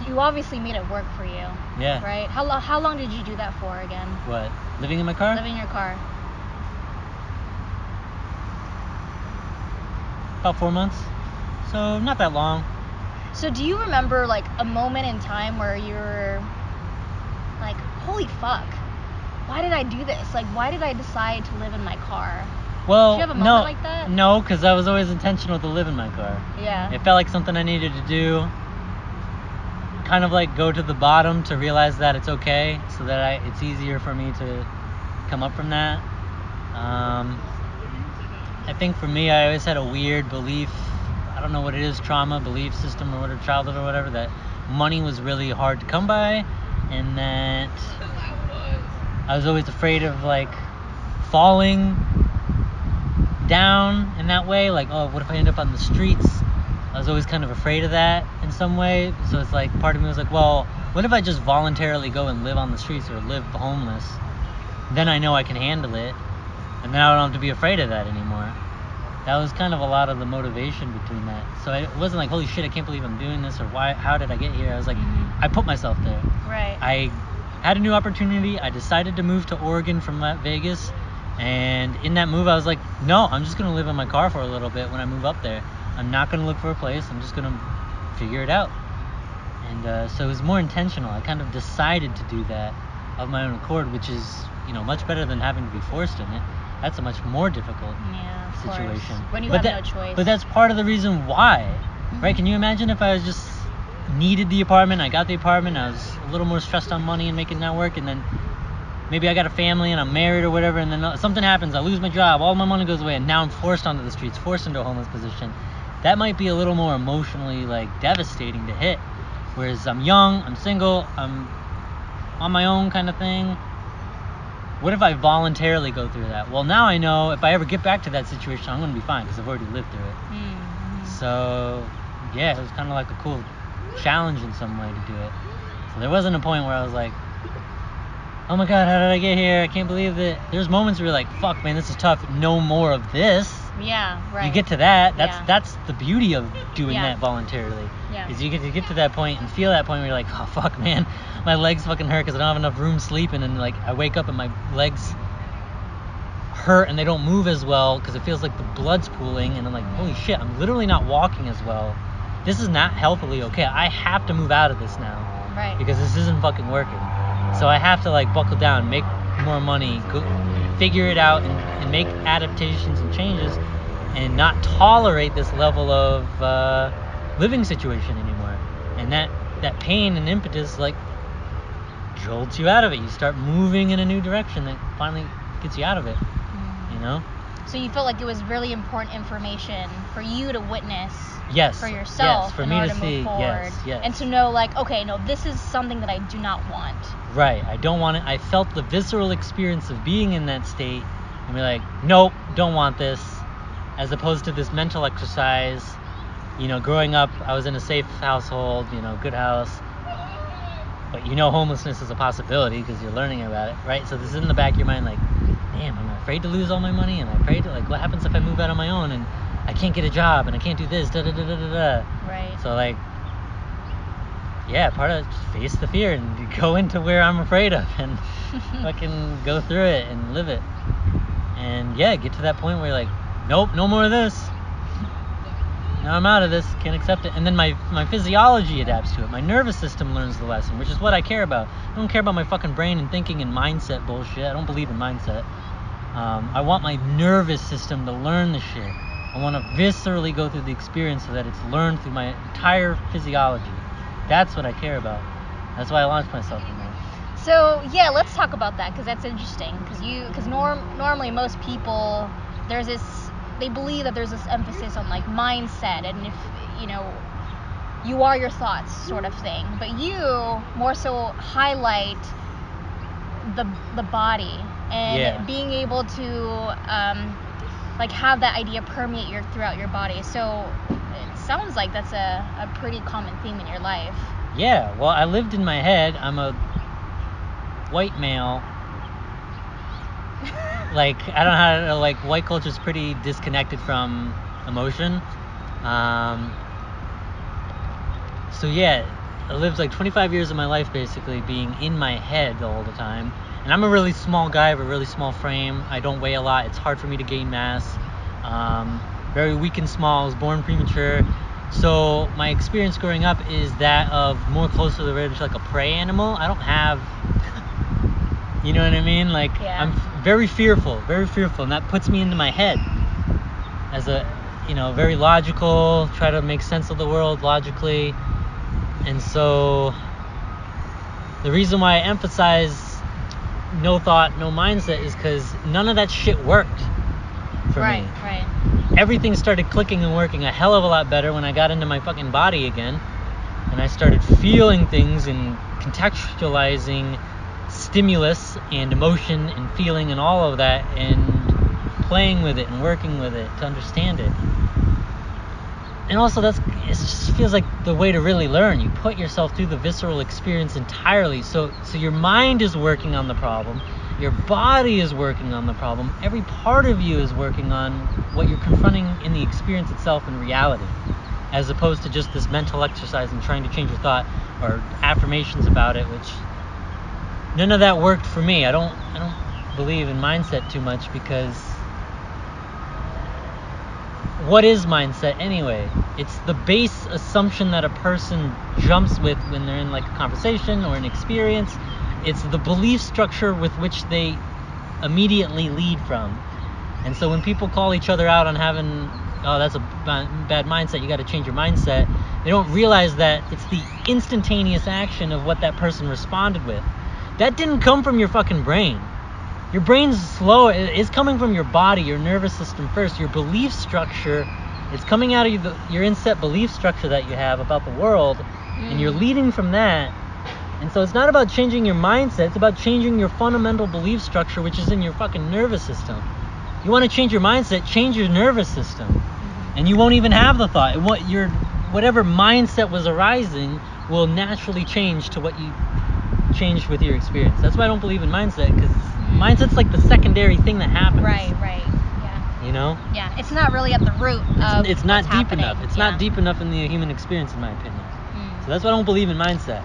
you obviously made it work for you. Yeah. Right? How long did you do that for again? What? Living in my car? Living in your car. About 4 months. So not that long. So do you remember like a moment in time where you were like, holy fuck, why did I do this? Like, why did I decide to live in my car? Well, Did you have a moment like that? No, because I was always intentional to live in my car. Yeah. It felt like something I needed to do. Kind of like go to the bottom to realize that it's okay, so that it's easier for me to come up from that. I think for me, I always had a weird belief, I don't know what it is, trauma, belief system or whatever, childhood or whatever, that money was really hard to come by, and that I was always afraid of like falling down in that way, like, oh, what if I end up on the streets? I was always kind of afraid of that in some way. So it's like, part of me was like, well, what if I just voluntarily go and live on the streets or live homeless? Then I know I can handle it, and then I don't have to be afraid of that anymore. That was kind of a lot of the motivation between that. So it wasn't like, holy shit, I can't believe I'm doing this, or how did I get here? I was like, I put myself there. Right. I had a new opportunity. I decided to move to Oregon from Vegas. And in that move, I was like, no, I'm just going to live in my car for a little bit when I move up there. I'm not going to look for a place. I'm just going to figure it out. And so it was more intentional. I kind of decided to do that of my own accord, which is, much better than having to be forced in it. That's a much more difficult situation. When you have no choice. But that's part of the reason why, right? Can you imagine if I was just needed the apartment, I got the apartment, I was a little more stressed on money and making that work, and then maybe I got a family and I'm married or whatever, and then something happens, I lose my job, all my money goes away, and now I'm forced onto the streets, forced into a homeless position. That might be a little more emotionally devastating to hit. Whereas I'm young, I'm single, I'm on my own kind of thing. What if I voluntarily go through that? Well, now I know if I ever get back to that situation, I'm going to be fine because I've already lived through it. Mm-hmm. So, yeah, it was kind of like a cool challenge in some way to do it. So there wasn't a point where I was like, oh my God, how did I get here? I can't believe that. There's moments where you're like, fuck, man, this is tough. No more of this. Yeah, right. You get to that. That's the beauty of doing that voluntarily. Yeah. Is you get to that point and feel that point where you're like, oh fuck, man, my legs fucking hurt because I don't have enough room sleeping, and I wake up and my legs hurt and they don't move as well because it feels like the blood's pooling, and I'm like, holy shit, I'm literally not walking as well. This is not healthily okay. I have to move out of this now. Right. Because this isn't fucking working. So I have to buckle down, make more money, go figure it out, and make adaptations and changes, and not tolerate this level of living situation anymore. And that pain and impetus jolts you out of it. You start moving in a new direction that finally gets you out of it. So you felt like it was really important information for you to witness. Yes. For yourself. Yes, for in me order to see. Move forward. Yes. And to know okay, no, this is something that I do not want. Right. I don't want it. I felt the visceral experience of being in that state and be like, nope, don't want this. As opposed to this mental exercise. Growing up, I was in a safe household, good house. But homelessness is a possibility because you're learning about it, right? So this is in the back of your mind, damn, I'm afraid to lose all my money, and I'm afraid to, what happens if I move out on my own and I can't get a job and I can't do this, da-da-da-da-da-da. Right. So, part of it, just face the fear and go into where I'm afraid of and fucking go through it and live it. And, get to that point where you're like, nope, no more of this. Now I'm out of this, can't accept it. And then my physiology adapts to it. My nervous system learns the lesson, which is what I care about. I don't care about my fucking brain and thinking and mindset bullshit. I don't believe in mindset. I want my nervous system to learn the shit. I want to viscerally go through the experience so that it's learned through my entire physiology. That's what I care about. That's why I launched myself in that. So, let's talk about that, because that's interesting. Because normally most people, they believe that there's this emphasis on mindset, and if you are your thoughts sort of thing, but you more so highlight the body and being able to have that idea permeate throughout your body. So it sounds like that's a pretty common theme in your life. Yeah, well, I lived in my head. I'm a white male. I don't know how to, white culture's pretty disconnected from emotion. So lived like 25 years of my life basically being in my head all the time. And I'm a really small guy, I have a really small frame. I don't weigh a lot. It's hard for me to gain mass. Very weak and small. I was born premature. So my experience growing up is that of more closely related to like a prey animal. I don't have, you know what I mean? Like Yeah. I'm very fearful, and that puts me into my head as a, very logical, try to make sense of the world logically. And so the reason why I emphasize no thought, no mindset is because none of that shit worked for me. Right. Everything started clicking and working a hell of a lot better when I got into my fucking body again, and I started feeling things and contextualizing stimulus and emotion and feeling and all of that, and playing with it and working with it to understand it. And also it just feels like the way to really learn. You put yourself through the visceral experience entirely. So your mind is working on the problem, your body is working on the problem, every part of you is working on what you're confronting in the experience itself in reality, as opposed to just this mental exercise and trying to change your thought or affirmations about it, which none of that worked for me. I don't believe in mindset too much, because what is mindset anyway? It's the base assumption that a person jumps with when they're in like a conversation or an experience. It's the belief structure with which they immediately lead from. And so when people call each other out on having, oh, that's a bad mindset, you got to change your mindset, they don't realize that it's the instantaneous action of what that person responded with. That didn't come from your fucking brain. Your brain's slow. It's coming from your body, your nervous system first. Your belief structure, it's coming out of your inset belief structure that you have about the world, and you're leading from that. And so it's not about changing your mindset, it's about changing your fundamental belief structure, which is in your fucking nervous system. You want to change your mindset, change your nervous system. And you won't even have the thought. Whatever mindset was arising will naturally change to what you changed with your experience. That's why I don't believe in mindset, because mindset's like the secondary thing that happens. Right. Yeah. You know? Yeah. It's not really at the root of It's not what's deep happening. enough. It's not deep enough in the human experience, in my opinion. So that's why I don't believe in mindset.